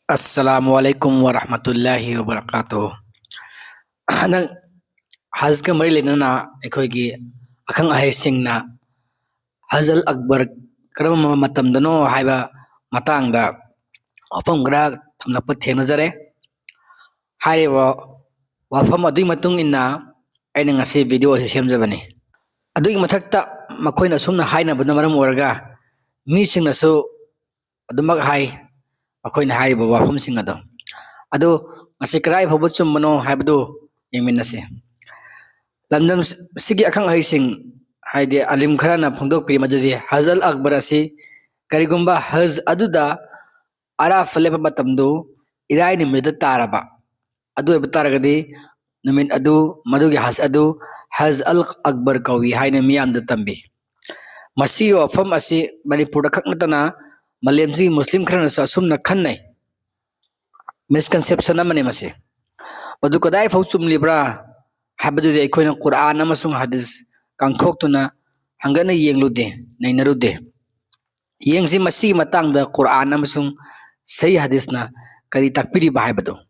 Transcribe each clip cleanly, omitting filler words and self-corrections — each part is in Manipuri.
Assalamualaikum warahmatullahi wabarakatuh. Nang Hajj ka mari lenana aikoigi akang ahaysingna Hajjal Akbar karama matamdano haiba matangda wafam gara thamlakpa thengnajare. Haiba wafam adui matung inna aina ngasi video se semjabani. Adui mathakta makoina sumna hainabana maram oraga misingnasu adumak hai makoina haiba wafamsing ado ngasi karai phabu chummano haibdo yeminase. Lamdam sigi akang ahaysing haide alim kharana phongdok pi madudi Hajjal Akbar asi karigumba haj aduda ara faleba matamdu irai nimida taraba adu ebataragadi numin adu madugi haj adu Hajjal Akbar kawi haina miyamda tambi masi wafam asi manipurda khaknatana malemsi muslim kharana sa sumna khannai misconception amane masi madu kadai phau chumlibra habadudi aikoina Quran amasung hadis kangthokuna hangana yenglude nainarude yengsi masi matangda Quran amasung sei hadisna kari takpiri bahaibado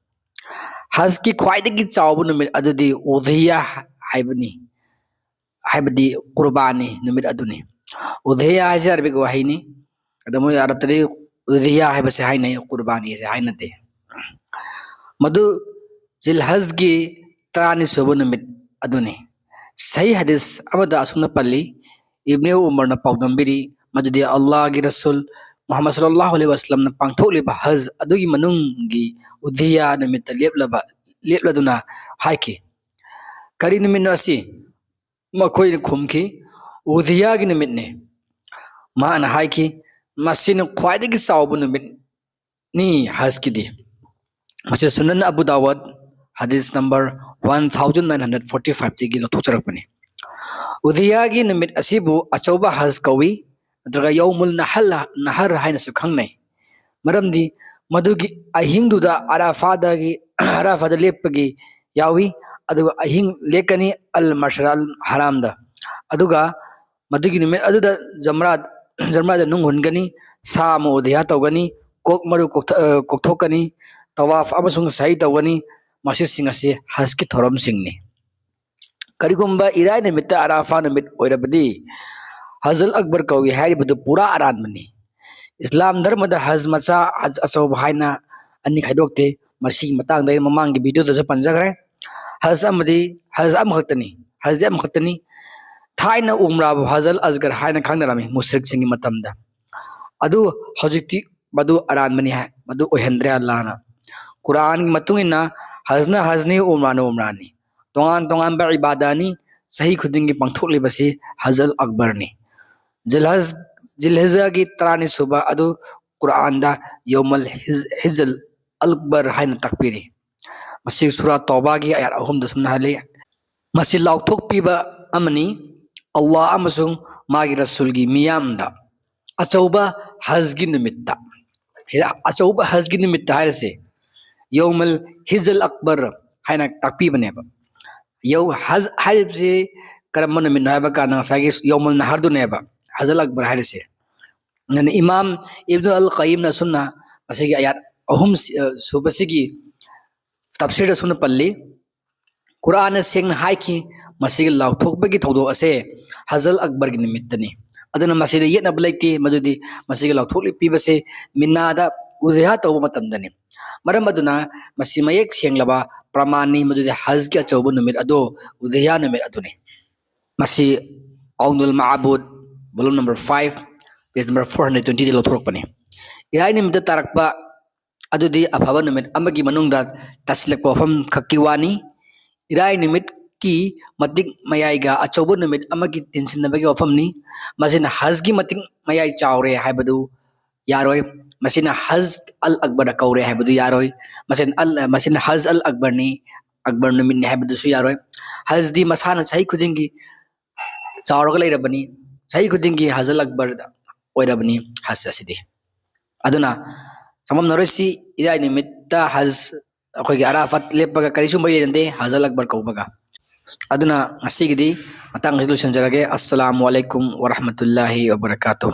haj ki khwaidagi chawbu numit adudi udhiya haibadi qurbani numit aduni udhiya haise arabic wahini adamu arab tadi udhiya haibase hainai qurbani se hainate madu zilhaj ki tarani sobo numit aduni सही हदीस अबदा असुमना पल्ली इब्ने उमर न पाउदम्बिरी मदुदि अल्लाह की रसूल मुहम्मद सल्लल्लाहु अलैहि वसल्लम न पांगथोलिबा हज अदुगी मनुंगी उदिया नमित लेपलदुना हाइकी करी नमित नसी मखोइ खुमकी उदिया की नमित ने मान हाइकी मसिन ख्वाइदगी चावबु नमित नि हज की दी मसे सुनन अबू दाऊद हदीस number 1945 tigi lothucharakpani udhiyagi numit asibu achauba haj kawi adraga yawmul nahar haina su khangnai maramdi madugi ahingduda arafada lepagi yawi aduga ahing lekani al mashral haramda aduga madugi numit aduda jamrada nunghungani sama udhiya tawgani kok maru kokthokani tawaf amasung sahi tawgani masing asi haj ki thorom singni karigumba irai nimita arafa nimit oirabadi Hajjal Akbar kawi haibadu pura aran mani Islam dharma da haj macha haj asaw haina ani khaidokte masi matang dai mamang gi video da panjagre haj am khatani thaina umra Hajjal Asgar haina khangdarami mushrik singi matamda adu hojikti madu aran mani ha madu ohendre Allah na Quran gi matungina hajna hajni umrani tongan ba ibadani sahi khudingi pangthokli basi Hajjal Akbar ni zilhijja gi tarani suba adu Quran da yawmal Hajjal Akbar haina takpiri masi surah tauba gi ayat ahum da sumna hali masi laukthok piba amani Allah amasung magi rasul gi miyamda achauba haj gi nimitta achauba haj gi nimitta hairase yawmal Hajjal Akbar haina takpi baneba yaw haj haibse karamana min haiba kana sagi yawmal nahar du neba Hajjal Akbar hairase nan imam ibnu al qayyim na sunna asigi ayat ahum subasigi tafsir sunna palli Quran seng haiki masigi lauthok bagi thodo ase Hajjal Akbar gi nimittani aduna masida yetna blaiti madudi masigi lauthok li pibase minada udhiya tawba matamdani maram aduna masi mayek senglaba pramani madudi haj ki achaubu numit ado udhiya numit aduni masi aunul ma'bud volume number 5 page number 420 lothorokpani irai nimda tarakpa adudi afaba numit amagi manungda taslekpa fam khakiwani irai nimit ki matik mayaiga achaubu numit amagi tinsinabagi wafamni masina haj gi matik mayai chawre haibadu yaroi masina Haj al Akbar kaure haibadu yaroi masina Haj al Akbar ni Akbar numin ni haibadu su yaroi haj di masana sahi khudingi chawraga leirabani sahi khudingi Hajjal Akbar oirabani haj asidi aduna samam narosi idai nimitta haj akhoi arafat lepaga karisu mayirande Hajjal Akbar kaubaga aduna asigidi matang resolution jarage assalamu alaikum warahmatullahi wabarakatuh